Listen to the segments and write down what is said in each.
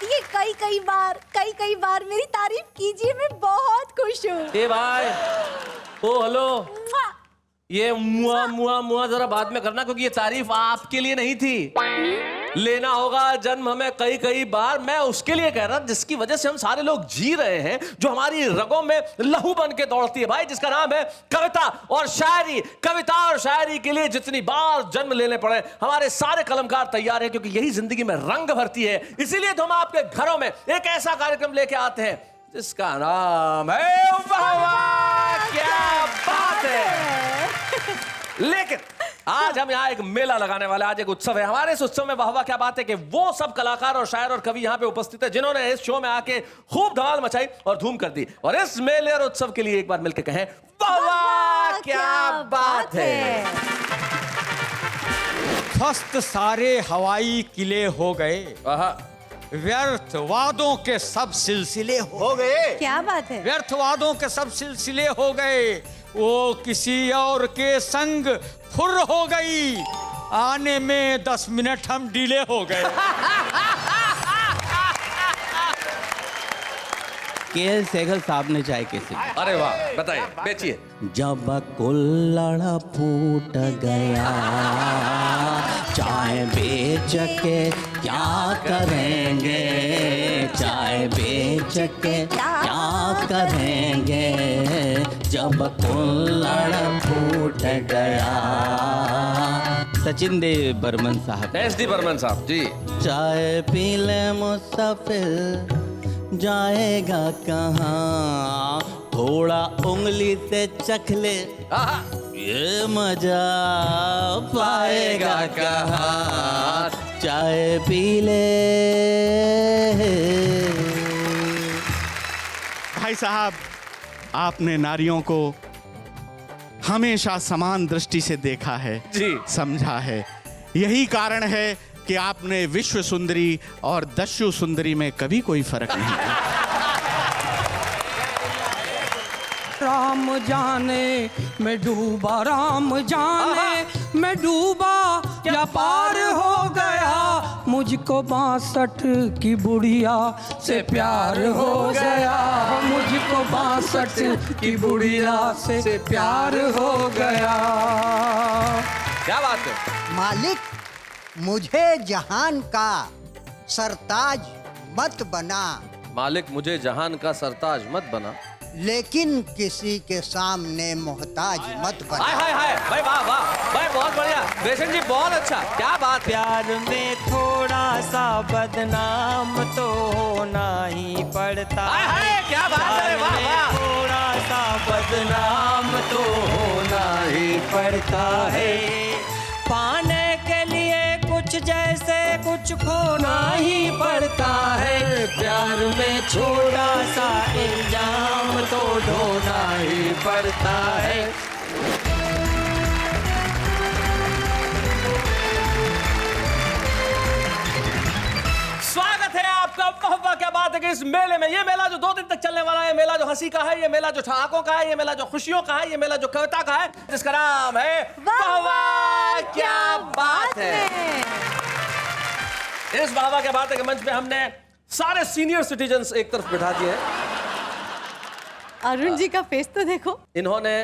ये कई कई बार मेरी तारीफ कीजिए, मैं बहुत खुश हूँ। ए भाई, ओ हेलो, ये मुआ मुआ मुआ जरा बाद में करना, क्योंकि ये तारीफ आपके लिए नहीं थी। लेना होगा जन्म हमें कई बार, मैं उसके लिए कह रहा जिसकी वजह से हम सारे लोग जी रहे हैं, जो हमारी रगों में लहू बन के दौड़ती है भाई, जिसका नाम है कविता और शायरी। कविता और शायरी के लिए जितनी बार जन्म लेने पड़े, हमारे सारे कलमकार तैयार हैं, क्योंकि यही जिंदगी में रंग भरती है। इसीलिए तो हम आपके घरों में एक ऐसा कार्यक्रम लेके आते हैं जिसका नाम है वाह वाह क्या बात है। लेकिन आज हम यहाँ एक मेला लगाने वाले, आज एक उत्सव है। हमारे इस उत्सव में वाह वाह क्या बात है कि वो सब कलाकार और शायर और कवि यहाँ पे उपस्थित है जिन्होंने इस शो में आके खूब धमाल मचाई और धूम कर दी। और इस मेले और उत्सव के लिए एक बार मिलकर कहें वाह वाह क्या बात है। ध्वस्त सारे हवाई किले हो गए, व्यर्थ वादों के सब सिलसिले हो गए। क्या बात है। व्यर्थ वादों के सब सिलसिले हो गए, वो किसी और के संग फुर हो गई, आने में 10 मिनट हम डिले हो गए। के सहगल साहब ने चाय कैसे? अरे वाह, बताइए, बेचिए। जब कुल्हड़ फूट गया, चाय बेच के क्या करेंगे, चाय बेच के क्या करेंगे, जब कुल्हड़ फूट गया। सचिन देव बर्मन साहब। SD बर्मन साहब जी। चाय पी ले मुसाफिर, जाएगा कहाँ, थोड़ा उंगली से चख ले, ये मजा पाएगा कहाँ, चाय पी ले। भाई साहब, आपने नारियों को हमेशा समान दृष्टि से देखा है जी, समझा है। यही कारण है कि आपने विश्व सुंदरी और दस्यु सुंदरी में कभी कोई फर्क नहीं किया। राम जाने मैं डूबा, राम जाने मैं डूबा, क्या पार हो गया, मुझको 62 की बुढ़िया से प्यार हो गया, मुझको 62 की बुढ़िया से प्यार हो गया। क्या बात है। मालिक, मुझे जहान का सरताज मत बना, मालिक मुझे जहान का सरताज मत बना, लेकिन किसी के सामने मोहताज मत बना। हाय हाय हाय भाई, वाह वाह भाई, बहुत बढ़िया बेसन जी, बहुत अच्छा, क्या बात है। प्यार में थोड़ा सा बदनाम तो होना ही पड़ता हाय हाय, क्या बात है, वाह वाह। थोड़ा सा बदनाम तो होना ही पड़ता है, पाने के लिए कुछ जैसे कुछ खोना ही पड़ता है, प्यार में थोड़ा सा इल्जाम तो ढोना ही पड़ता है। स्वागत है आपका वाह वाह क्या बात है कि इस मेले में, ये मेला जो 2 दिन तक चलने वाला है, मेला जो हंसी का है, ये मेला जो ठहाकों का है, ये मेला जो खुशियों का है, ये मेला जो कविता का है, जिसका नाम है वाह वाह क्या बात है। इस वाह वाह क्या बात है के मंच पे हमने सारे सीनियर सिटीजन्स एक तरफ बिठा दिए हैं। अरुण जी का फेस तो देखो। इन्होंने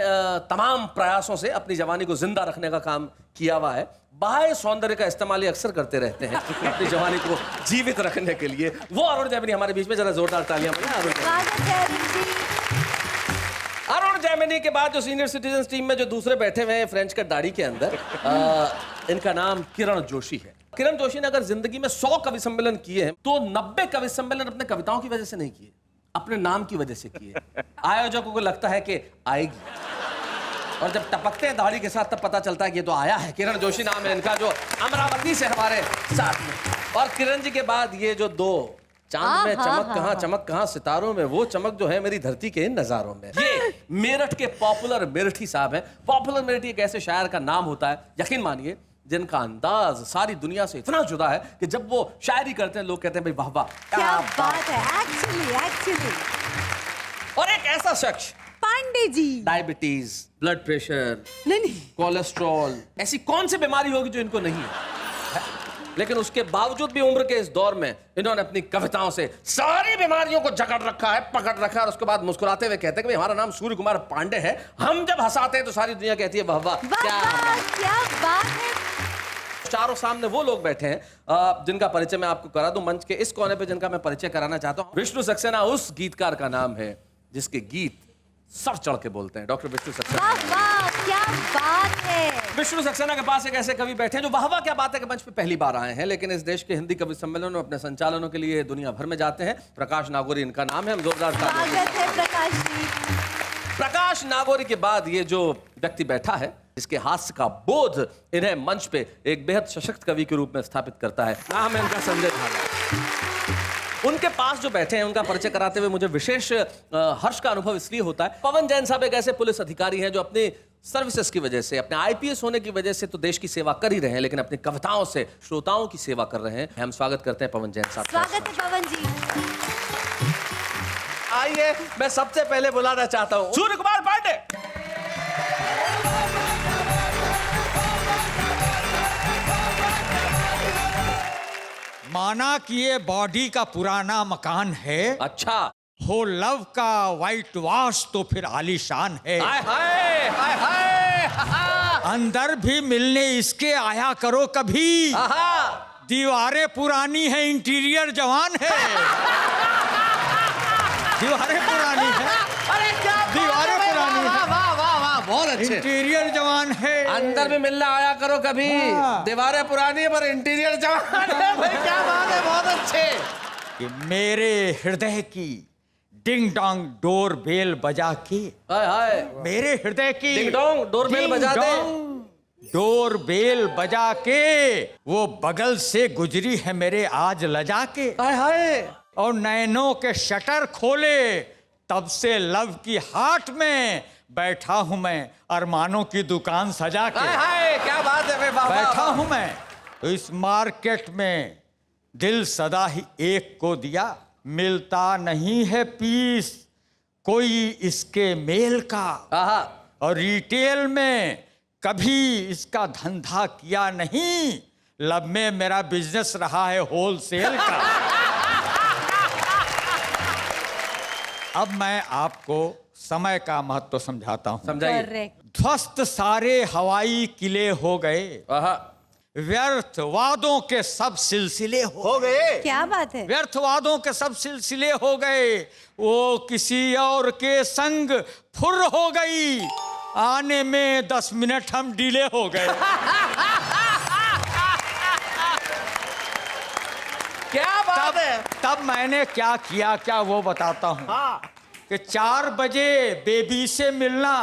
तमाम प्रयासों से अपनी जवानी को जिंदा रखने का काम किया हुआ है। बाह्य सौंदर्य का इस्तेमाल ये अक्सर करते रहते हैं अपनी जवानी को जीवित रखने के लिए। वो अरुण जैमिनी हमारे बीच में, जरा जोरदार तालियां बजाएं अरुण जैमिनी। अरुण जैमिनी के बाद जो सीनियर सिटीजन टीम में जो दूसरे बैठे हुए हैं फ्रेंच कट दाढ़ी के अंदर, इनका नाम किरण जोशी है। किरण जोशी ने अगर जिंदगी में 100 कवि सम्मेलन किए हैं तो 90 कवि सम्मेलन अपने कविताओं की वजह से नहीं किए, अपने नाम की वजह से किए। आयोजकों को लगता है कि आएगी, और जब टपकते हैं दाढ़ी के साथ तब पता चलता है कि ये तो आया है। किरण जोशी नाम है इनका, जो अमरावती से हमारे साथ में। और किरण जी के बाद ये जो 2 चांद में चमक कहाँ, चमक कहाँ सितारों में, वो चमक जो है मेरी धरती के इन नजारों में। ये मेरठ के पॉपुलर मेरठी साहब हैं। पॉपुलर मेरठी एक ऐसे शायर का नाम होता है, यकीन मानिए, जिनका अंदाज सारी दुनिया से इतना जुदा है कि जब वो शायरी करते हैं लोग कहते हैं भाई वाह वाह क्या बात है। एक्चुअली और एक ऐसा शख्स, Pandey ji, diabetes, blood pressure, नहीं कोलेस्ट्रॉल, ऐसी कौन सी बीमारी होगी जो इनको नहीं है? लेकिन उसके बावजूद भी उम्र के इस दौर में इन्होंने अपनी कविताओं से सारी बीमारियों को जकड़ रखा है, पकड़ रखा है, और उसके बाद मुस्कुराते हुए कहते हैं कि भाई हमारा नाम सूर्य कुमार पांडे है, हम जब हंसाते हैं तो सारी दुनिया कहती है वाह वाह क्या क्या बात है। चारों सामने वो लोग बैठे हैं जिनका परिचय मैं आपको करा दूं। मंच के इस कोने पे जिनका मैं परिचय कराना चाहता हूं, विष्णु सक्सेना उस गीतकार का नाम है जिसके गीत सर चढ़ के बोलते हैं। डॉक्टर विष्णु सक्सेना। वाह वाह क्या बात है। विष्णु सक्सेना के पास एक ऐसे कवि बैठे हैं जो वाह वाह क्या बात है कि मंच पे पहली बार आए हैं, लेकिन इस देश के हिंदी कवि सम्मेलनों में अपने संचालनों के लिए दुनिया भर में जाते हैं। प्रकाश नागोरी इनका नाम है। हम जोरदार तालियां। स्वागत है प्रकाश जी। प्रकाश नागोरी के बाद ये जो व्यक्ति बैठा है, जिसके हास्य का बोध इन्हें मंच पे एक बेहद सशक्त कवि के रूप में स्थापित करता है, नाम है इनका संजय धागा। उनके पास जो बैठे हैं उनका परिचय कराते हुए मुझे विशेष हर्ष का अनुभव इसलिए होता है। पवन जैन साहब एक ऐसे पुलिस अधिकारी हैं जो अपनी सर्विसेज की वजह से, अपने आईपीएस होने की वजह से तो देश की सेवा कर ही रहे हैं, लेकिन अपनी कविताओं से श्रोताओं की सेवा कर रहे हैं। हम स्वागत करते हैं पवन जैन साहब। स्वागत है पवन जी। आइए, मैं सबसे पहले बुलाना चाहता हूं सूर्य कुमार पांडे। माना कि ये बॉडी का पुराना मकान है, अच्छा, हो लव का वाइट वॉश तो फिर आलीशान है। हाय हाय हाय हाय। अंदर भी मिलने इसके आया करो कभी। आहा। दीवारें पुरानी है, इंटीरियर जवान है। दीवारें पुरानी है, अरे क्या दीवारें पुरानी है, वाह वाह वाह, बहुत अच्छे। इंटीरियर जवान है। अंदर भी मिलना आया करो कभी। हाँ। दीवारें पुरानी है पर इंटीरियर जवान है। भाई क्या बात है, बहुत अच्छे। कि मेरे हृदय की डिंग डोंग डोर बेल बजा के, हाय हाय, मेरे हृदय की डिंग डोंग डोर बेल बजा दे। डोर बेल बजा के वो बगल से गुजरी है मेरे आज लजा के। हाय हाय, और नैनों के शटर खोले तब से लव की हाट में बैठा हूं मैं अरमानों की दुकान सजा के। हाय हाय, क्या बात है। वाह बैठा हूं मैं तो इस मार्केट में दिल सदा ही एक को दिया, मिलता नहीं है पीस कोई इसके मेल का। आहा। और रिटेल में कभी इसका धंधा किया नहीं, लब में मेरा बिजनेस रहा है होलसेल का। अब मैं आपको समय का महत्व समझाता हूं। समझाइए। करेक्ट। ध्वस्त सारे हवाई किले हो गए, आहा। व्यर्थ वादों के सब सिलसिले हो गए। क्या बात है। व्यर्थ वादों के सब सिलसिले हो गए, वो किसी और के संग फुर हो गई, आने में 10 मिनट हम डिले हो गए। क्या बात है। तब मैंने क्या किया क्या वो बताता हूँ। कि 4 बजे बेबी से मिलना,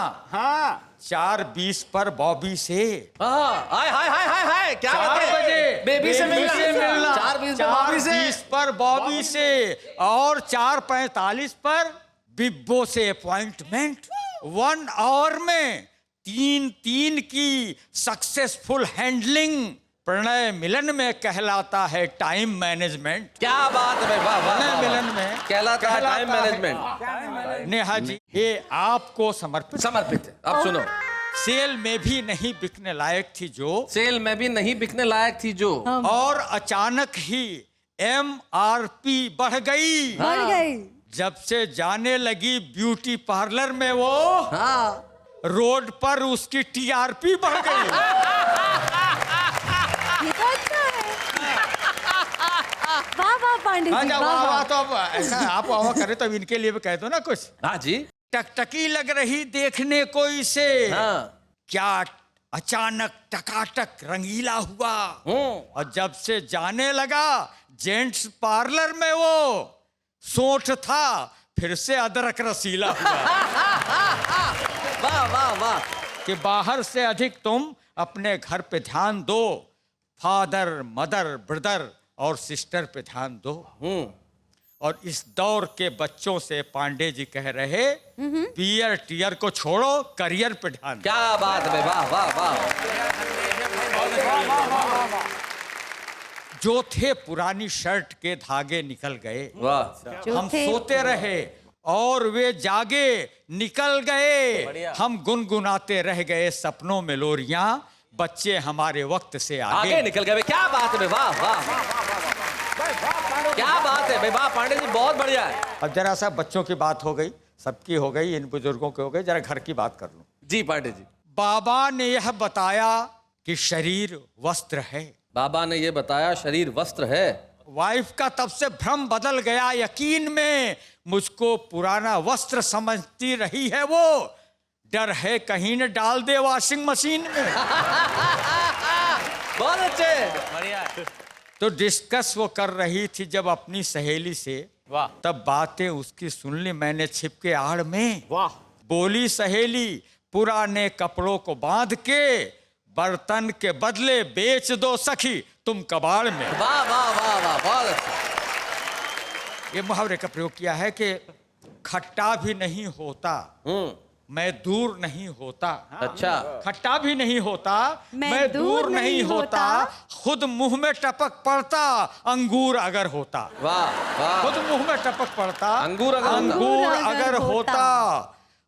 4:20 पर बॉबी से। हाय हाय हाय हाय हाय, क्या 4 बजे बेबी से मिलना, 4:20 पर बॉबी से, और 4:45 पर बिब्बो से अपॉइंटमेंट। 1 आवर में 3 की सक्सेसफुल हैंडलिंग प्रणय मिलन में कहलाता है टाइम मैनेजमेंट। क्या बात है भाई, वाह वाह। प्रणय मिलन में कहलाता है टाइम मैनेजमेंट। नेहा जी, ये आपको समर्पित समर्पित है। अब सुनो, सेल में भी नहीं बिकने लायक थी जो, सेल में भी नहीं बिकने लायक थी जो, और अचानक ही MRP बढ़ गई। बढ़ गई। जब से जाने लगी ब्यूटी पार्लर में वो, हाँ, रोड पर उसकी TRP बढ़ गई। ये तो अच्छा है। वाह वाह पांडे जी, अच्छा, वाह वाह वाह। वाह। तो अब ऐसा आप वाह करे तो इनके लिए भी कह दो ना कुछ। हाँ जी। टकटकी लग रही देखने को इसे, हाँ। क्या अचानक टकाटक रंगीला हुआ। और जब से जाने लगा जेंट्स पार्लर में वो, सोंठ था फिर से अदरक रसीला हुआ। वाह वाह वाह। कि बाहर से अधिक तुम अपने घर पे ध्यान दो, फादर मदर ब्रदर और सिस्टर पे ध्यान दो। और इस दौर के बच्चों से पांडे जी कह रहे, पियर टियर को छोड़ो, करियर पे ध्यान दो। क्या बात है, वाह वाह वाह। जो थे पुरानी शर्ट के धागे निकल गए, वाह। हम सोते रहे और वे जागे निकल गए, हम गुनगुनाते रह गए सपनों में लोरियां, बच्चे हमारे वक्त से आगे आगे। निकल गए भाई, क्या बात है भाई, वाह वाह, क्या बात है भाई, वाह पांडे जी बहुत बढ़िया है। अब जरा सा बच्चों की बात हो गई, सबकी हो गई, इन बुजुर्गों की हो गई, जरा घर की बात कर लूं। जी पांडे जी। बाबा ने यह बताया कि शरीर वस्त्र है। बाबा ने ये बताया शरीर वस्त्र है। वाइफ का तब से भ्रम बदल गया यकीन में, मुझको पुराना वस्त्र समझती रही है वो, डर है कहीं न डाल दे वॉशिंग मशीन में। बहुत अच्छे। तो डिस्कस वो कर रही थी जब अपनी सहेली से, वाह। तब बातें उसकी सुन ली मैंने छिपके आड़ में। वाह। बोली सहेली, पुराने कपड़ों को बांध के बर्तन के बदले बेच दो सखी तुम कबाड़ में। वाह वाह वाह वाह, बहुत अच्छा। ये मुहावरे का प्रयोग किया है कि खट्टा भी नहीं होता मैं दूर नहीं होता। अच्छा। खट्टा भी नहीं होता मैं दूर नहीं होता, खुद मुंह में टपक पड़ता अंगूर अगर होता। वाह वाह। खुद मुंह में टपक पड़ता अंगूर अगर होता। अंगूर अगर होता,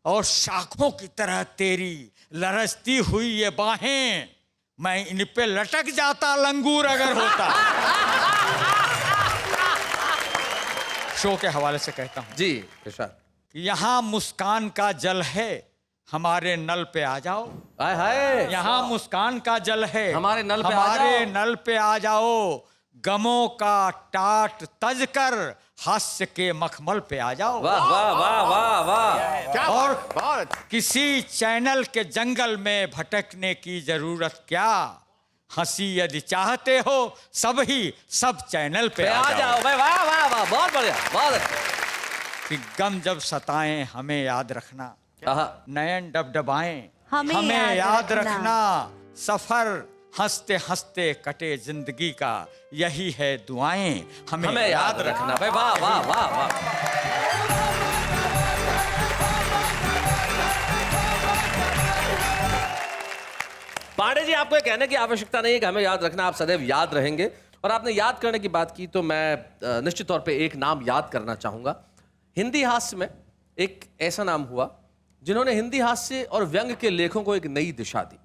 और शाखों की तरह तेरी लरजती हुई ये बाहें, मैं इन पे लटक जाता लंगूर अगर होता। शो के हवाले से कहता हूं, जी इरशाद। यहाँ मुस्कान का जल है हमारे नल पे आ जाओ। हाय हाय। यहाँ मुस्कान का जल है हमारे नल पे आ हमारे जाओ। नल पे आ जाओ, गमों का टाट तज कर हास्य के मखमल पे आ जाओ। वाह वाह वाह वाह वाह। और किसी चैनल के जंगल में भटकने की जरूरत क्या, हंसी यदि चाहते हो सब ही सब चैनल पे आ जाओ भाई, वाह वाह वाह, बहुत बढ़िया, बहुत अच्छा। कि गम जब सताएं हमें याद रखना, आहा। नयन डबडबाएं हमें याद रखना, सफर हंसते हंसते कटे जिंदगी का, यही है दुआएं हमें याद रखना भाई, वाह वाह वाह वाह। पांडे जी, आपको ये कहने की आवश्यकता नहीं है कि हमें याद रखना, आप सदैव याद रहेंगे। और आपने याद करने की बात की तो मैं निश्चित तौर पे एक नाम याद करना चाहूंगा। हिंदी हास्य में एक ऐसा नाम हुआ जिन्होंने हिंदी हास्य और व्यंग के लेखों को एक नई दिशा दी।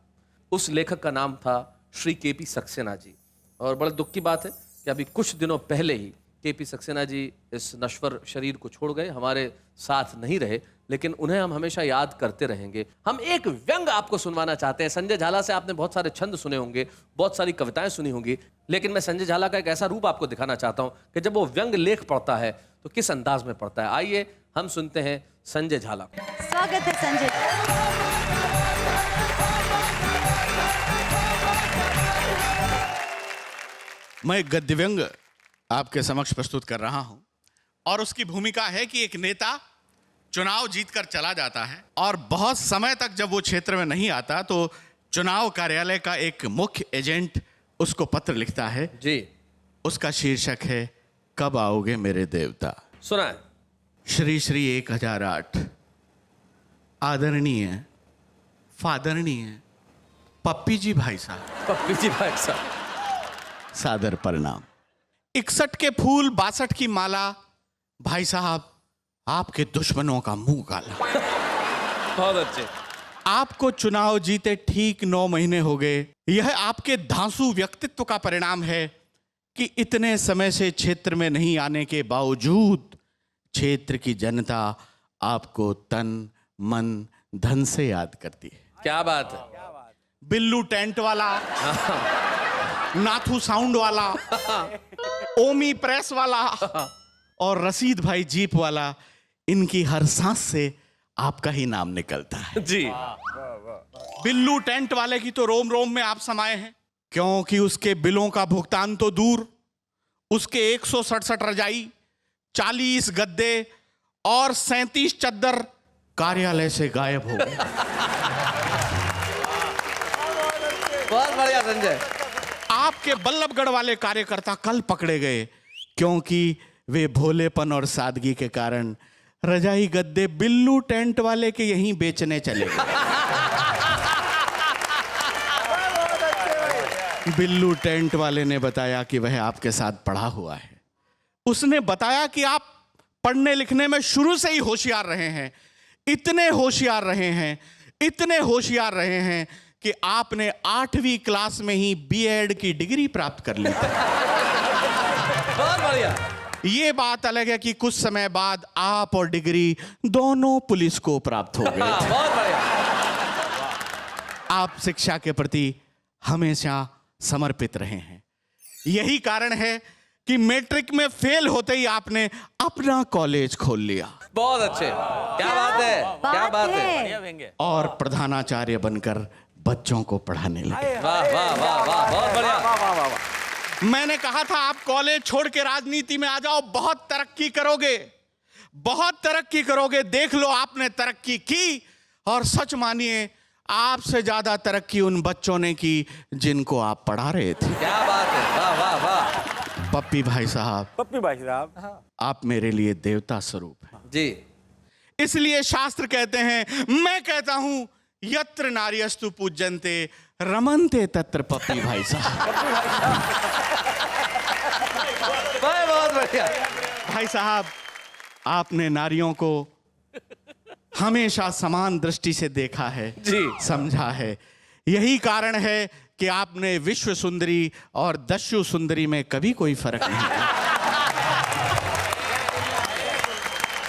उस लेखक का नाम था श्री केपी सक्सेना जी। और बड़े दुख की बात है कि अभी कुछ दिनों पहले ही केपी सक्सेना जी इस नश्वर शरीर को छोड़ गए, हमारे साथ नहीं रहे, लेकिन उन्हें हम हमेशा याद करते रहेंगे। हम एक व्यंग आपको सुनवाना चाहते हैं। संजय झाला से आपने बहुत सारे छंद सुने होंगे, बहुत सारी कविताएं सुनी होंगी, लेकिन मैं संजय झाला का एक ऐसा रूप आपको दिखाना चाहता हूं कि जब वो व्यंग लेख पढ़ता है तो किस अंदाज में पढ़ता है। आइए हम सुनते हैं संजय झाला को। स्वागत है संजय। मैं गद्य व्यंग आपके समक्ष प्रस्तुत कर रहा हूं, और उसकी भूमिका है कि एक नेता चुनाव जीतकर चला जाता है और बहुत समय तक जब वो क्षेत्र में नहीं आता तो चुनाव कार्यालय का एक मुख्य एजेंट उसको पत्र लिखता है जी। उसका शीर्षक है कब आओगे मेरे देवता। सुना है। श्री श्री 1008 आदरणीय फादरणीय पप्पी जी भाई साहब, पप्पी जी भाई साहब, सादर प्रणाम। 61 के फूल 62 की माला, भाई साहब आपके दुश्मनों का मुंह काला। बहुत अच्छे। आपको चुनाव जीते ठीक 9 महीने हो गए। यह आपके धांसू व्यक्तित्व का परिणाम है कि इतने समय से क्षेत्र में नहीं आने के बावजूद क्षेत्र की जनता आपको तन मन धन से याद करती है। क्या बात है। बिल्लू टेंट वाला, नाथू साउंड वाला, ओमी प्रेस वाला और रसीद भाई जीप वाला, इनकी हर सांस से आपका ही नाम निकलता है जी। बिल्लू टेंट वाले की तो रोम रोम में आप समाये हैं, क्योंकि उसके बिलों का भुगतान तो दूर, उसके 167 रजाई, 40 गद्दे और 37 चद्दर कार्यालय से गायब हो गए। बहुत बढ़िया संजय। आपके बल्लभगढ़ वाले कार्यकर्ता कल पकड़े गए, क्योंकि वे भोलेपन और सादगी के कारण रजाई गद्दे बिल्लू टेंट वाले के यहीं बेचने चले गए। बिल्लू टेंट वाले ने बताया कि वह आपके साथ पढ़ा हुआ है। उसने बताया कि आप पढ़ने लिखने में शुरू से ही होशियार रहे हैं, इतने होशियार रहे हैं, इतने होशियार रहे हैं कि आपने 8वीं क्लास में ही बीएड की डिग्री प्राप्त कर ली। बहुत बढ़िया। ये बात अलग है कि कुछ समय बाद आप और डिग्री दोनों पुलिस को प्राप्त हो गए। बहुत बढ़िया। आप शिक्षा के प्रति हमेशा समर्पित रहे हैं। यही कारण है कि मैट्रिक में फेल होते ही आपने अपना कॉलेज खोल लिया बहुत अच्छे। क्या बात है, क्या बात है। और प्रधानाचार्य बनकर बच्चों को पढ़ाने लगे। वाह वाह वाह वाह, बहुत बढ़िया। मैंने कहा था आप कॉलेज छोड़ के राजनीति में आ जाओ, बहुत तरक्की करोगे, बहुत तरक्की करोगे। देख लो आपने तरक्की की, और सच मानिए आपसे ज्यादा तरक्की उन बच्चों ने की जिनको आप पढ़ा रहे थे। क्या बात है, वाह वाह वाह। पप्पी भाई साहब, आप मेरे लिए देवता स्वरूप हैं जी। इसलिए शास्त्र कहते हैं, मैं कहता हूं यत्र नार्यस्तु पूज्यन्ते रमन्ते तत्र पप्पी भाई साहब। बहुत बढ़िया। भाई साहब, आपने नारियों को हमेशा समान दृष्टि से देखा है जी। समझा है। यही कारण है कि आपने विश्व सुंदरी और दस्यु सुंदरी में कभी कोई फर्क नहीं किया।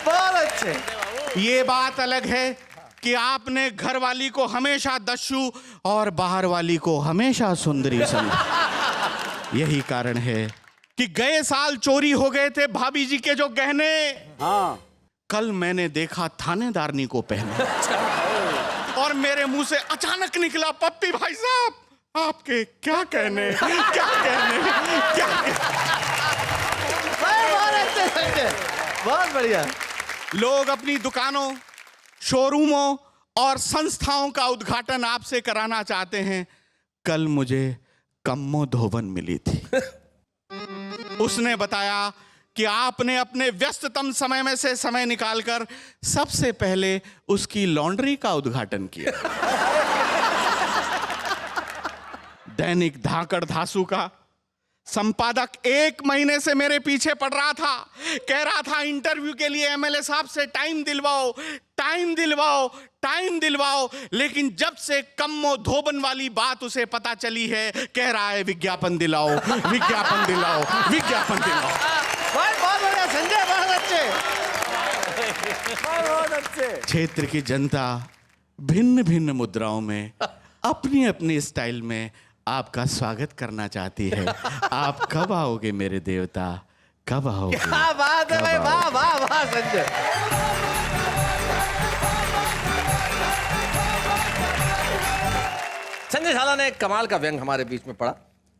बहुत अच्छे। ये बात अलग है कि आपने घर वाली को हमेशा दस्यु और बाहर वाली को हमेशा सुंदरी समझा। यही कारण है कि गए साल चोरी हो गए थे भाभी जी के जो गहने, कल मैंने देखा थानेदारनी को पहने, और मेरे मुंह से अचानक निकला, पप्पी भाई साहब आपके क्या कहने, क्या कहने, क्या कहने। बहुत अच्छे संजय, बहुत बढ़िया। लोग अपनी दुकानों, शोरूमों और संस्थाओं का उद्घाटन आपसे कराना चाहते हैं। कल मुझे कम्मो धोबन मिली थी। उसने बताया कि आपने अपने व्यस्ततम समय में से समय निकालकर सबसे पहले उसकी लॉन्ड्री का उद्घाटन किया। दैनिक धाकड़ धासु का संपादक 1 महीने से मेरे पीछे पड़ रहा था, कह रहा था इंटरव्यू के लिए एमएलए साहब से टाइम दिलवाओ, टाइम दिलवाओ, टाइम दिलवाओ, लेकिन जब से कम्मो धोबन वाली बात उसे पता चली है, कह रहा है विज्ञापन दिलाओ, विज्ञापन दिलाओ, विज्ञापन दिलाओ। बहुत बढ़िया संजय, बहुत अच्छे, बहुत अच्छे। क्षेत्र की जनता भिन्न भिन्न मुद्राओं में अपनी अपनी स्टाइल में आपका स्वागत करना चाहती है। आप कब आओगे मेरे देवता, कब आओगे? क्या बात है भाई, वाह वाह वाह संजय। संजय झाला ने एक कमाल का व्यंग हमारे बीच में पढ़ा।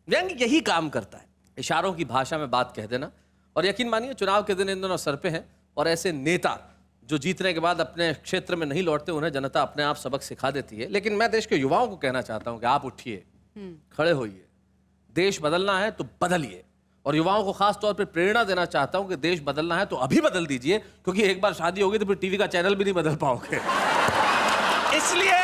व्यंग यही काम करता है, इशारों की भाषा में बात कह देना। और यकीन मानिए चुनाव के दिन इन दोनों सर पे हैं, और ऐसे नेता जो जीतने के बाद अपने क्षेत्र में नहीं लौटते, उन्हें जनता अपने आप सबक सिखा देती है। लेकिन मैं देश के युवाओं को कहना चाहता हूं कि आप उठिए, खड़े होइए, देश बदलना है तो बदलिए। और युवाओं को खास तौर पे प्रेरणा देना चाहता हूं कि देश बदलना है तो अभी बदल दीजिए, क्योंकि एक बार शादी होगी तो फिर टीवी का चैनल भी नहीं बदल पाओगे। इसलिए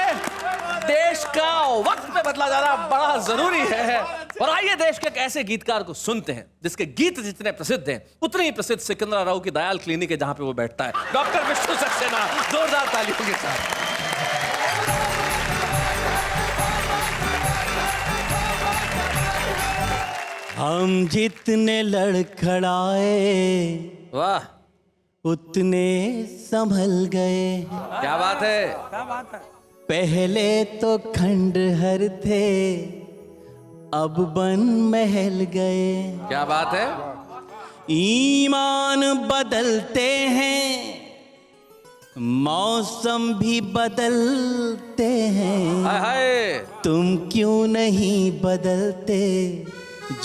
देश का वक्त पे बदला जाना बड़ा जरूरी है। और आइए देश के एक ऐसे गीतकार को सुनते हैं जिसके गीत जितने प्रसिद्ध हैं उतने ही प्रसिद्ध सिकंदराराव की दयाल क्लिनिक है जहां पे वो बैठता है। डॉक्टर विष्णु सक्सेना, जोरदार तालियों के साथ। हम जितने लड़खड़ाए वाह, उतने संभल गए। क्या बात है। पहले तो खंडहर थे, अब बन महल गए। क्या बात है। ईमान बदलते हैं, मौसम भी बदलते हैं। हाय हाय। तुम क्यों नहीं बदलते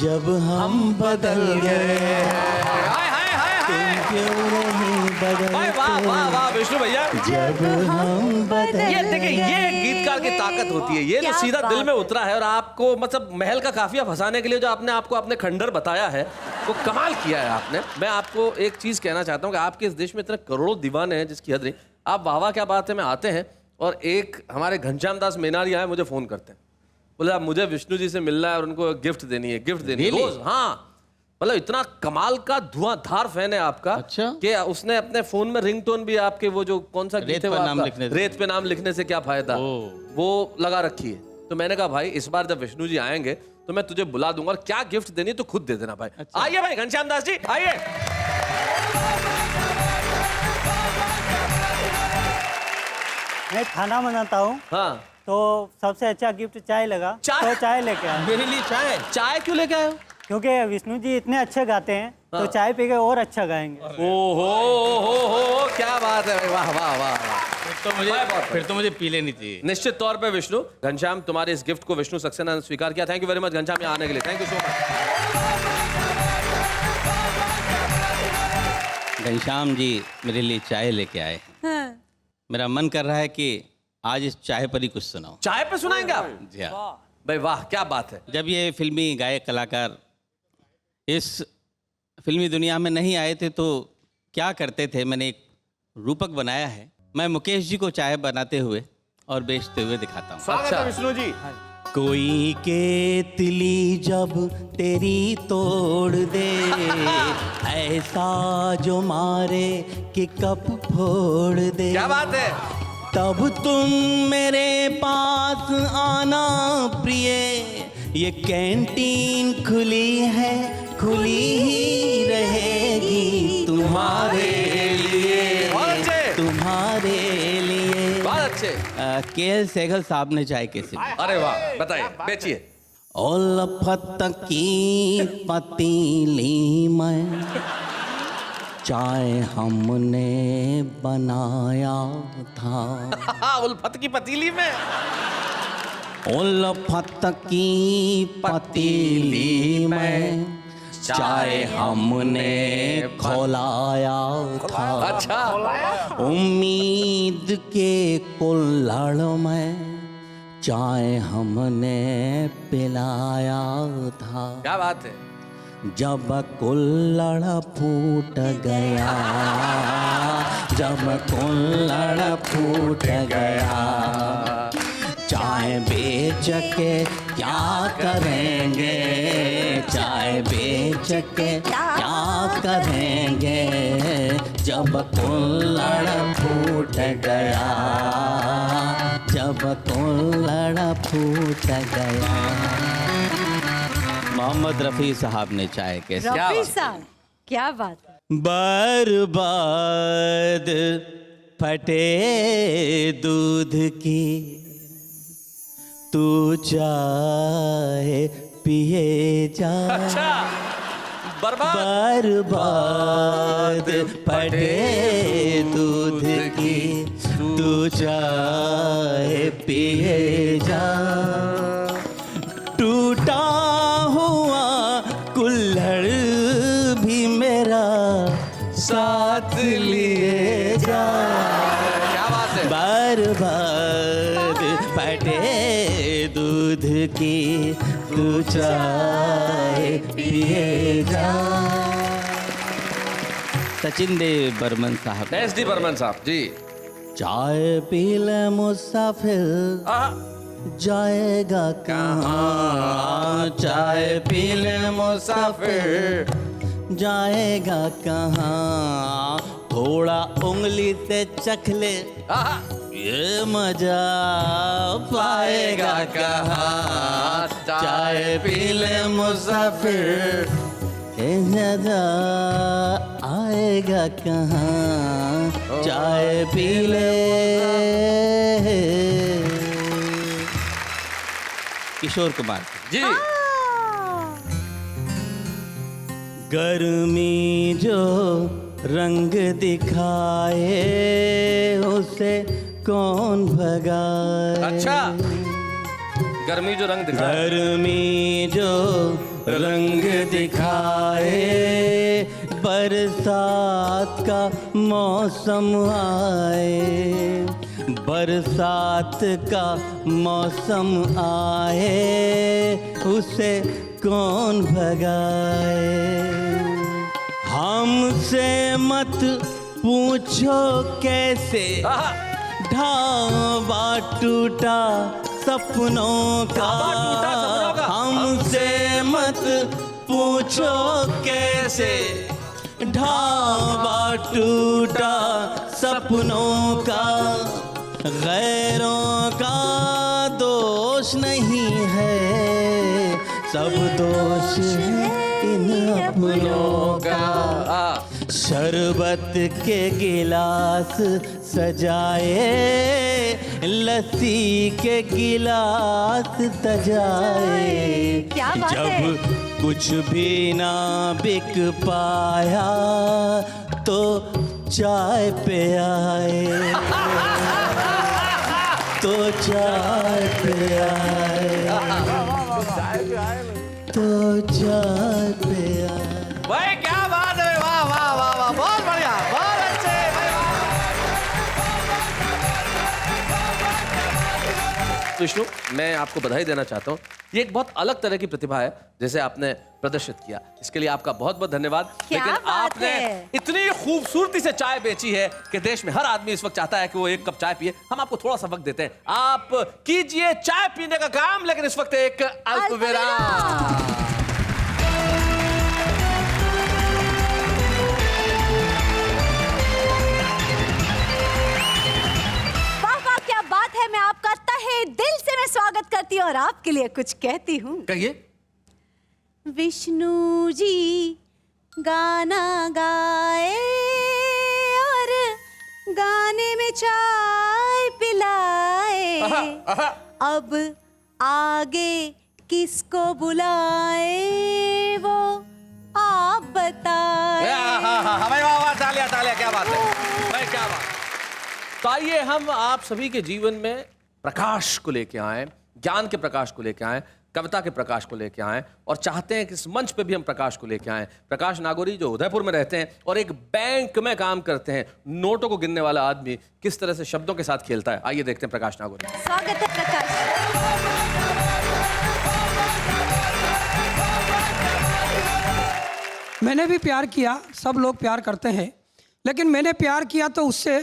जब हम बदल गए? हाय हाय हाय तुम हाय। क्यों नहीं वाह वाह वाह वाह विष्णु भैया। जब हम बदल ये देखिए, ये गीतकार की ताकत होती है, ये जो क्या सीधा दिल बात में उतरा है। और आपको मतलब महल का काफिया फंसाने के लिए जो आपने आपको अपने खंडर बताया है, वो कमाल किया है आपने। मैं आपको एक चीज कहना चाहता हूँ कि आपके इस देश में इतने करोड़ों दीवाने हैं जिसकी हद नहीं। आप वाह वाह क्या बात है में आते हैं, और एक हमारे घनश्याम दास मेनारिया है, मुझे फोन करते हैं, बोले आप मुझे विष्णु जी से मिलना है और उनको गिफ्ट देनी है, गिफ्ट देनी है रोज। हाँ, मतलब इतना कमाल का धुआंधार फैन है आपका। अच्छा? कि उसने अपने फोन में रिंगटोन भी आपके वो जो कौन सा गीत है वो रेत पे नाम आपका, लिखने से। रेत पे नाम लिखने से क्या फायदा, वो लगा रखी है। तो मैंने कहा भाई इस बार जब विष्णु जी आएंगे तो मैं तुझे बुला दूंगा और क्या गिफ्ट देनी तो खुद दे देना भाई। आइए भाई घनश्याम दास जी आइए। मैं खाना बनाता हूँ हाँ तो सबसे अच्छा गिफ्ट चाय लगा। चाय? तो चाय लेके आया मेरे लिए चाय। चाय क्यों लेके आए हो? क्योंकि विष्णु जी इतने अच्छे गाते हैं तो चाय पी के और अच्छा गाएंगे। ओहो क्या बात है भाई, वाह वाह वाह वाह। फिर तो मुझे पी लेनी चाहिए। निश्चित तौर पे विष्णु, घनश्याम तुम्हारे इस गिफ्ट को विष्णु सक्सेना ने स्वीकार किया। Thank you very much Ghanshyam यहाँ आने के लिए, thank you so much. Ghanshyam ji मेरे लिए चाय लेके आए। हाँ। मेरा मन कर रहा है कि आज इस चाय पर ही कुछ सुनाओ। चाय पे सुनाएंगे आप? जी हाँ। भाई वाह क्या बात है। जब ये फिल्मी गायक कलाकार इस फिल्मी दुनिया में नहीं आए थे तो क्या करते थे, मैंने एक रूपक बनाया है। मैं मुकेश जी को चाय बनाते हुए और बेचते हुए दिखाता हूँ। अच्छा विष्णु जी। कोई केतली जब तेरी तोड़ दे ऐसा जो मारे कि कप फोड़ दे, क्या बात है। तब तुम मेरे पास आना प्रिय, ये कैंटीन खुली है खुली ही रहेगी तुम्हारे लिए, बहुत अच्छे। तुम्हारे लिए। बहुत अच्छे। के सहगल साहब ने चाय कैसे दी? अरे वाह बताइए बेचिए। उल्फत की पतीली में चाय हमने बनाया था। उल्फत की पतीली में। उल्फत की पतीली में चाय हमने खौलाया था। अच्छा उम्मीद के कुल्हड़ में चाय हमने पिलाया था। क्या बात है। जब कुल्हड़ फूट गया, जब कुल्हड़ फूट गया, चाय बेच के क्या करेंगे, चाय बेच के क्या करेंगे, जब कुल्हड़ फूट गया, जब कुल्हड़ फूट गया। मोहम्मद रफ़ी साहब ने चाय कैसे? रफी साहब क्या बात है। बर्बाद फटे दूध की तू चाय पिए जा। अच्छा बर्बाद। बर्बाद फटे दूध की तू चाय पिए जा। टूटा हुआ कुल्हड़ भी मेरा साथ लिए जा। क्या बात है। बर्बाद फटे दूध की तू चाय पिए जा। सचिन देव बर्मन साहब। SD बर्मन साहब जी। चाय पी ले मुसाफिर जाएगा कहाँ, चाय पी ले मुसाफिर जाएगा कहाँ, थोड़ा उंगली से चख ले ये मजा पाएगा कहाँ, चाय पी ले मुसाफिर ये मजा आएगा कहाँ, चाय पी ले। किशोर कुमार जी। गर्मी जो रंग दिखाए उसे कौन भगाए। अच्छा गर्मी जो रंग दिखाए। गर्मी जो रंग दिखाए बरसात का मौसम आए, बरसात का मौसम आए उसे कौन भगाए। हमसे मत पूछो कैसे ढाबा टूटा सपनों का, हमसे मत पूछो कैसे ढाबा टूटा सपनों का, गैरों का दोष दोष नहीं है, सब दोष है इन अपनों का। शरबत के गिलास सजाए, लस्सी के गिलास सजाए। क्या बात जब है? कुछ भी ना बिक पाया तो चाय पे आए, तो चाय पे आए, तो चाय पे आए। भाई क्या बात है, वाह वाह वाह वाह, बहुत बढ़िया, बहुत अच्छे भाई, वाह। विष्णु, मैं आपको बधाई देना चाहता हूँ। ये एक बहुत अलग तरह की प्रतिभा है जैसे आपने प्रदर्शित किया, इसके लिए आपका बहुत बहुत धन्यवाद। क्या लेकिन बात आपने है? इतनी खूबसूरती से चाय बेची है कि देश में हर आदमी इस वक्त चाहता है कि वो एक कप चाय पिए। हम आपको थोड़ा सा वक्त देते हैं, आप कीजिए चाय पीने का काम, लेकिन इस वक्त एक अल्पविराम। बात है, मैं आपका तहे दिल से मैं स्वागत करती हूँ और आपके लिए कुछ कहती हूँ। कहिए। विष्णु जी गाना गाए और गाने में चाय पिलाए, अब आगे किसको बुलाए वो आप बताए। हमें वाह, तालियां तालियां, क्या बात है भाई, क्या बात। तो आइए हम आप सभी के जीवन में प्रकाश को लेके आए, ज्ञान के प्रकाश को लेके आए, कविता के प्रकाश को लेके आए, और चाहते हैं कि इस मंच पे भी हम प्रकाश को लेके आए। प्रकाश नागौरी जो उदयपुर में रहते हैं और एक बैंक में काम करते हैं, नोटों को गिनने वाला आदमी किस तरह से शब्दों के साथ खेलता है, आइए देखते हैं प्रकाश नागौरी। स्वागत है प्रकाश। मैंने भी प्यार किया, सब लोग प्यार करते हैं, लेकिन मैंने प्यार किया तो उससे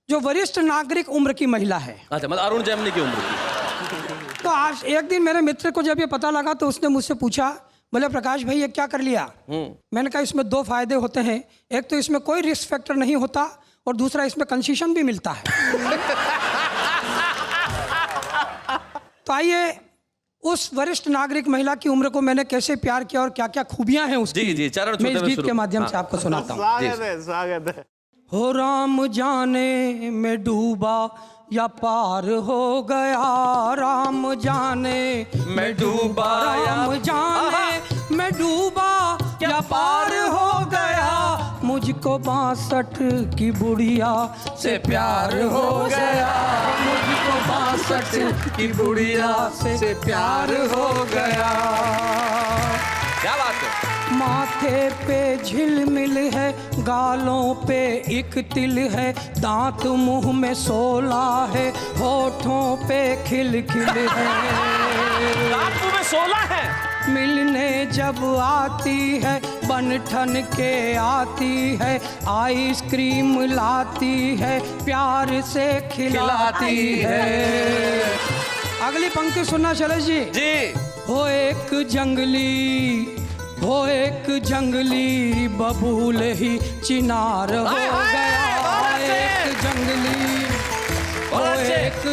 जो वरिष्ठ नागरिक उम्र की महिला है। अच्छा, मतलब अरुण जेमनी की उम्र की। तो आज एक दिन मेरे मित्र को जब ये पता लगा तो उसने मुझसे पूछा, बोले प्रकाश भाई ये क्या कर लिया? मैंने कहा इसमें दो फायदे होते हैं, एक तो इसमें कोई रिस्क फैक्टर नहीं होता और दूसरा इसमें कंसेशन भी मिलता है। तो आइए उस वरिष्ठ नागरिक महिला की उम्र को मैंने कैसे प्यार किया और क्या क्या खूबियां हैं उसकी, जी, चरण मैं इस गीत के माध्यम से आपको सुनाता हूँ। स्वागत है। हो राम जाने में डूबा या पार हो गया, राम जाने मैं डूबा, राम जाने में डूबा या पार हो गया, मुझको 62 की बुढ़िया से प्यार हो गया, मुझको 62 की बुढ़िया से प्यार हो गया। क्या बात है। माथे पे झिलमिल है, गालों पे एक तिल है, दांत मुंह में 16 है, होठों पे खिलखिल है, दांत मुंह में 16 है। मिलने जब आती है बन ठन के आती है, आइसक्रीम लाती है, प्यार से खिलाती है। अगली पंक्ति सुनना शैलेश जी। हो एक जंगली बबूल ही चिनार हो गया, एक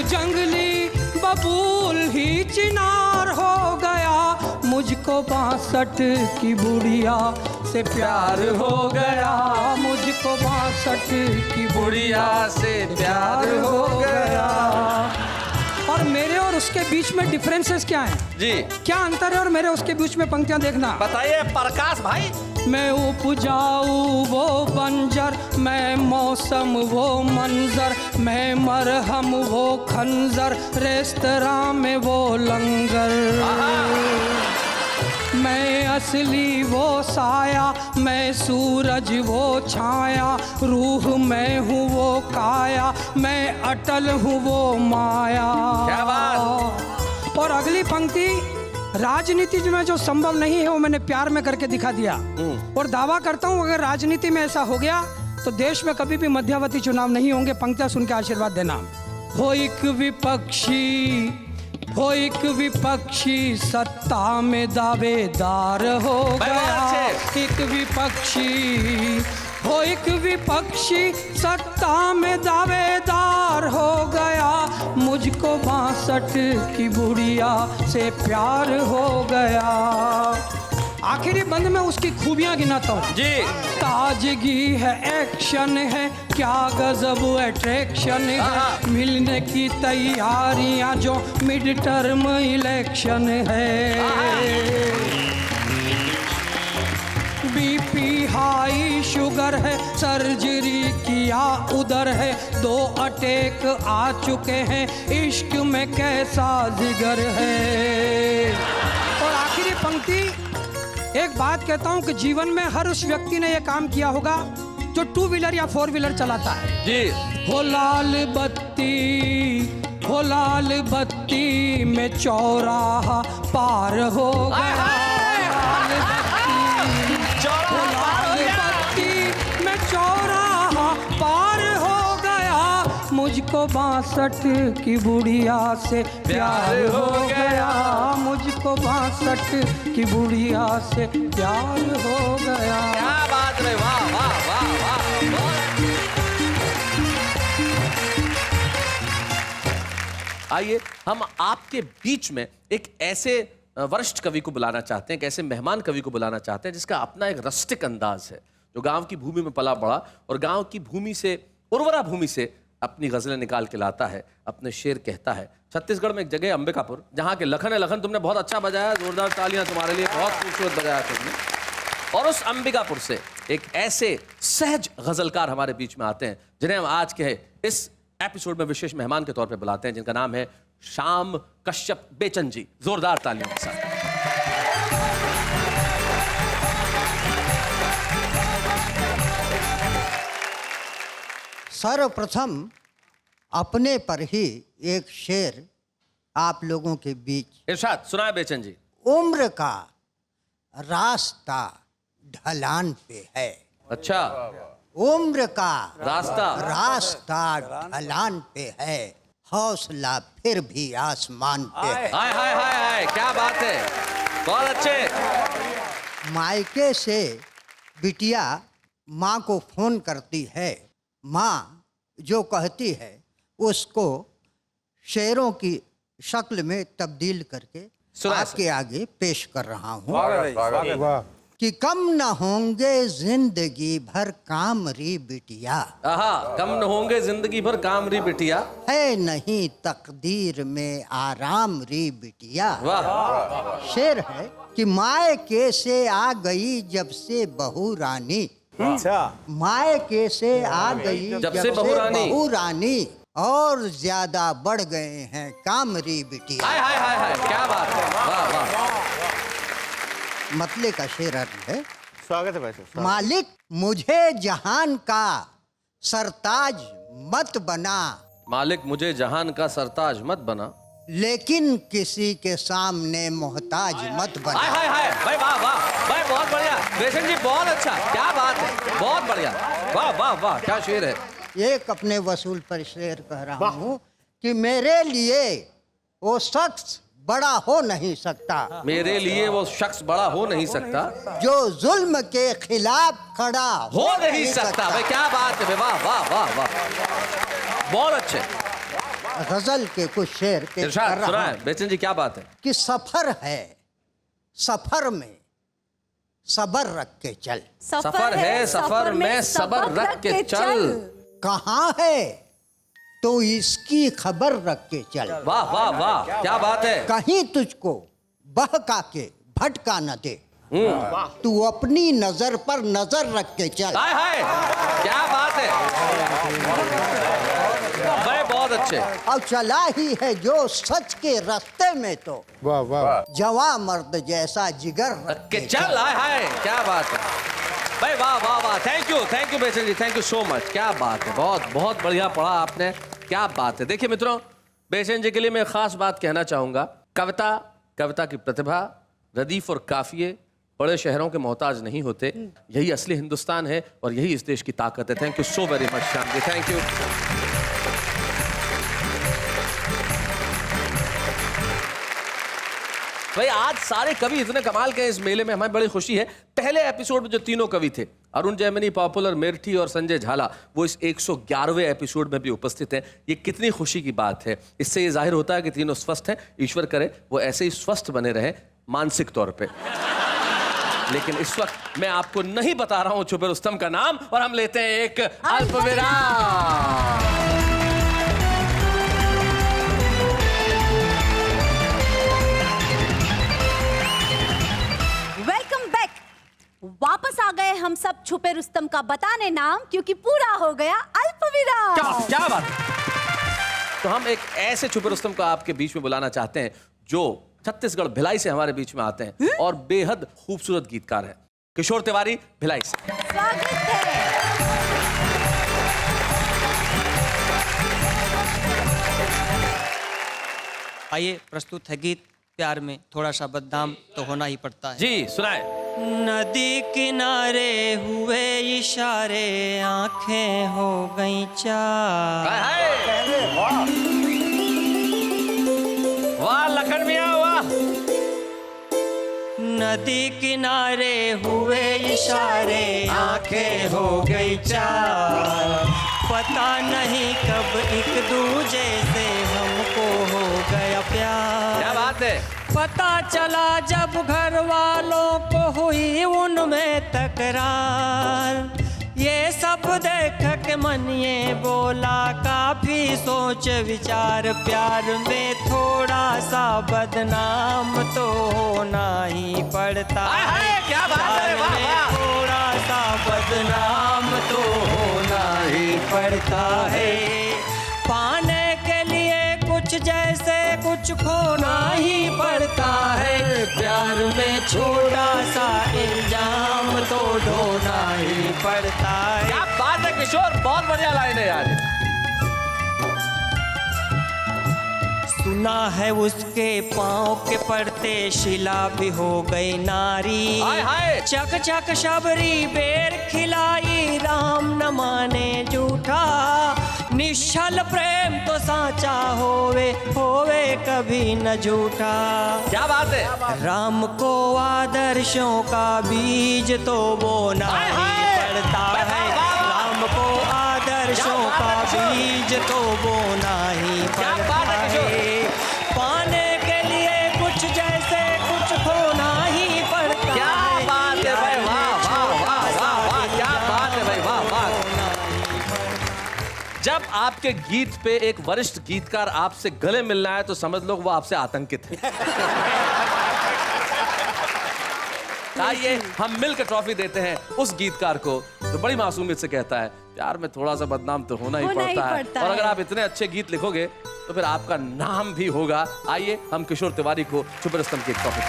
जंगली बबूल ही चिनार हो गया, मुझको 62 की बुढ़िया से प्यार हो गया, मुझको 62 की बुढ़िया से प्यार हो गया। और मेरे और उसके बीच में डिफरेंसेस क्या हैं? जी, क्या अंतर है और मेरे उसके बीच में पंक्तियां देखना। बताइए प्रकाश भाई। मैं उपजाऊ वो बंजर, मैं मौसम वो मंजर, मैं मरहम वो खंजर, रेस्तरां में वो लंगर, मैं असली वो साया, मैं सूरज वो छाया, रूह मैं हूँ वो काया, मैं अटल हूँ वो माया। क्या बात। और अगली पंक्ति, राजनीति में जो संभव नहीं है वो मैंने प्यार में करके दिखा दिया, और दावा करता हूँ अगर राजनीति में ऐसा हो गया तो देश में कभी भी मध्यावधि चुनाव नहीं होंगे। पंक्तियां सुन के आशीर्वाद देना। हो एक विपक्षी सत्ता में दावेदार हो गया, एक विपक्षी सत्ता में दावेदार हो गया, मुझको 62 की बुढ़िया से प्यार हो गया। आखिरी बंद में उसकी खूबियां गिनाता हूँ जी। ताजगी है, एक्शन है, क्या गजब अट्रैक्शन है, मिलने की तैयारियां जो मिड टर्म इलेक्शन है। बीपी हाई शुगर है, सर्जरी किया उधर है, 2 अटैक आ चुके हैं, इश्क में कैसा जिगर है। और आखिरी पंक्ति, एक बात कहता हूं कि जीवन में हर उस व्यक्ति ने यह काम किया होगा जो 2 व्हीलर या 4 व्हीलर चलाता है। जी। हो लाल बत्ती में चौराहा पार हो गया। में चौराहा पार हो गया, मुझको 62 की बुढ़िया से प्यार हो गया, मुझको 62 की बुढ़िया से प्यार हो गया। क्या बात है, वाह वाह वाह वाह। आइए हम आपके बीच में एक ऐसे वरिष्ठ कवि को बुलाना चाहते हैं, एक ऐसे मेहमान कवि को बुलाना चाहते हैं जिसका अपना एक रस्टिक अंदाज है, जो गांव की भूमि में पला बड़ा और गांव की भूमि से, उर्वरा भूमि से अपनी गजलें निकाल के लाता है, अपने शेर कहता है। छत्तीसगढ़ में एक जगह अंबिकापुर, जहां के लखन है। लखन, तुमने बहुत अच्छा बजाया, जोरदार तालियां तुम्हारे लिए, बहुत खूबसूरत बजाया तुमने। और उस अंबिकापुर से एक ऐसे सहज गजलकार हमारे बीच में आते हैं जिन्हें हम आज के इस एपिसोड में विशेष मेहमान के तौर पे बुलाते हैं, जिनका नाम है श्याम कश्यप बेचन जी। जोरदार तालियों के साथ। सर्वप्रथम अपने पर ही एक शेर आप लोगों के बीच। इरशाद सुनाए बेचन जी। उम्र का रास्ता ढलान पे है। अच्छा। उम्र का रास्ता ढलान पे है, हौसला फिर भी आसमान पे है। हाय हाय हाय हाय, क्या बात है, बहुत अच्छे। मायके से बिटिया माँ को फोन करती है, माँ जो कहती है उसको शेरों की शक्ल में तब्दील करके आपके आगे पेश कर रहा हूँ कि कम न होंगे जिंदगी भर काम री बिटिया। कम न होंगे जिंदगी भर काम री बिटिया, है नहीं तकदीर में आराम री बिटिया। वाह। शेर है कि मायके से आ गई जब से बहू रानी। अच्छा। मायके से आ गई जब से बहू रानी, और ज्यादा बढ़ गए हैं काम री बिटिया। हाय हाय हाय हाय, क्या बात है, वाह वाह। मतले का शेर है, स्वागत है भाई। मालिक मुझे जहान का सरताज मत बना, मालिक मुझे जहान का सरताज मत बना, लेकिन किसी के सामने मोहताज मत बना। हाय हाय हाय, भाई वाह वाह, भाई बहुत बढ़िया बेचन जी, बहुत अच्छा, क्या बात है, बहुत बढ़िया, वाह वाह वाह, क्या शेर है। एक अपने वसूल पर शेर कह रहा हूँ कि मेरे लिए वो शख्स बड़ा हो नहीं सकता, मेरे लिए वो शख्स बड़ा हो नहीं सकता, जो जुल्म के खिलाफ खड़ा हो नहीं सकता। भाई क्या बात है, वाह वाह वाह वाह, बहुत अच्छे। गजल के कुछ शेर के इरशाद सुनाए बेचन जी, क्या बात है। कि सफर है, सफर में सबर रख के चल। सफर है, सफर में सबर रख के चल। कहाँ है तो इसकी खबर रख के चल। वाह वाह वाह, क्या बात है। कहीं तुझको बहका के भटका न दे, तू अपनी नजर पर नजर रख के चल। हाय हाय, क्या बात है, भाई बहुत अच्छे। अब चला ही है जो सच के रास्ते में, तो वाह वाह, जवां मर्द जैसा जिगर रख के चल। हाय हाय, क्या बात है भाई, वाह वाह वाह, थैंक यू बेचन जी, थैंक यू सो मच, क्या बात है, बहुत बहुत बढ़िया पढ़ा आपने, क्या बात है। देखिए मित्रों, बेचन जी के लिए मैं खास बात कहना चाहूंगा, कविता की प्रतिभा, रदीफ और काफिये बड़े शहरों के मोहताज नहीं होते, यही असली हिंदुस्तान है और यही इस देश की ताकत है। Thank you so very much Shyam ji, thank you. भाई आज सारे कवि इतने कमाल के इस मेले में, हमें बड़ी खुशी है। पहले एपिसोड में जो तीनों कवि थे, अरुण जैमिनी, पॉपुलर मिर्ठी और संजय झाला वो इस 111वें एपिसोड में भी उपस्थित हैं। ये कितनी खुशी की बात है। इससे ये जाहिर होता है कि तीनों स्वस्थ हैं। ईश्वर करे वो ऐसे ही स्वस्थ बने रहें मानसिक तौर पे। लेकिन इस वक्त मैं आपको नहीं बता रहा हूं छुपे रुस्तम का नाम, और हम लेते हैं एक अल्पविराम। Welcome back. वापस आ गए हम सब छुपे रुस्तम का बताने नाम, क्योंकि पूरा हो गया अल्पविराम। क्या बात। तो हम एक ऐसे छुपे रुस्तम को आपके बीच में बुलाना चाहते हैं जो छत्तीसगढ़ भिलाई से हमारे बीच में आते हैं और बेहद खूबसूरत गीतकार हैं। किशोर तिवारी, भिलाई से स्वागत है। आइए, प्रस्तुत है गीत प्यार में थोड़ा सा बदनाम तो होना ही पड़ता है। जी सुनाए। नदी किनारे हुए इशारे, आंखें हो गई चार। वाह लखन मियां वाह। नदी किनारे हुए इशारे, आंखें हो गई चार। पता नहीं कब एक दूजे से हमको हो गया प्यार। क्या बात है। पता चला जब घर वालों को हुई उनमें तकरार। ये सब देख के मन ये बोला, काफी सोच विचार। प्यार में थोड़ा सा बदनाम तो होना ही पड़ता है। क्या बात है। वाह वाह। थोड़ा सा बदनाम तो होना ही पड़ता है। पाने के लिए कुछ जैसे कुछ खोना ही पड़ता है। प्यार में छोटा सा इल्जाम तो ढोना ही पड़ता है। क्या बात है किशोर, बहुत बढ़िया लाइन है यार। सुना है उसके पाँव के पड़ते शिला भी हो गई नारी। हाय हाय। चक चक शबरी बेर खिलाई, राम न माने झूठा। निश्चल प्रेम तो साचा होवे, होवे कभी न झूठा। क्या बात है। राम को आदर्शों का बीज तो बोना ही पड़ता है। राम को आदर्शों का बीज तो बोना ही पड़ता है। पाने के लिए कुछ जैसे कुछ खोना ही पड़ता है। क्या बात है भाई, वाह वाह वाह वाह वाह। क्या बात है भाई, वाह वाह। जब आपके गीत पे एक वरिष्ठ गीतकार आपसे गले मिलना है तो समझ लो वो आपसे आतंकित है। आइए हम मिलकर ट्रॉफी देते हैं उस गीतकार को जो बड़ी मासूमियत से कहता है प्यार में थोड़ा सा बदनाम तो होना ही पड़ता है। और अगर आप इतने अच्छे गीत लिखोगे तो फिर आपका नाम भी होगा। आइए हम किशोर तिवारी को छुपे रुस्तम की एक ट्रॉफी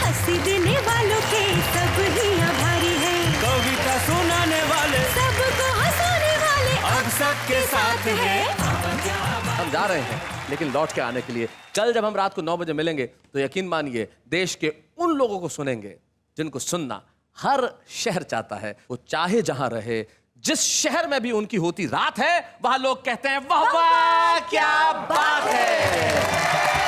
हंसी देने वालों के सब ही आभारी है। कविता सुनाने वाले सबको हंसाने वाले अब सबके साथ है। हम जा रहे हैं, लेकिन लौट के आने के लिए कल जब हम रात को 9 बजे मिलेंगे तो यकीन मानिए देश के उन लोगों को सुनेंगे जिनको सुनना हर शहर चाहता है। वो चाहे जहां रहे, जिस शहर में भी उनकी होती रात है, वहां लोग कहते हैं वाह वाह क्या बात है।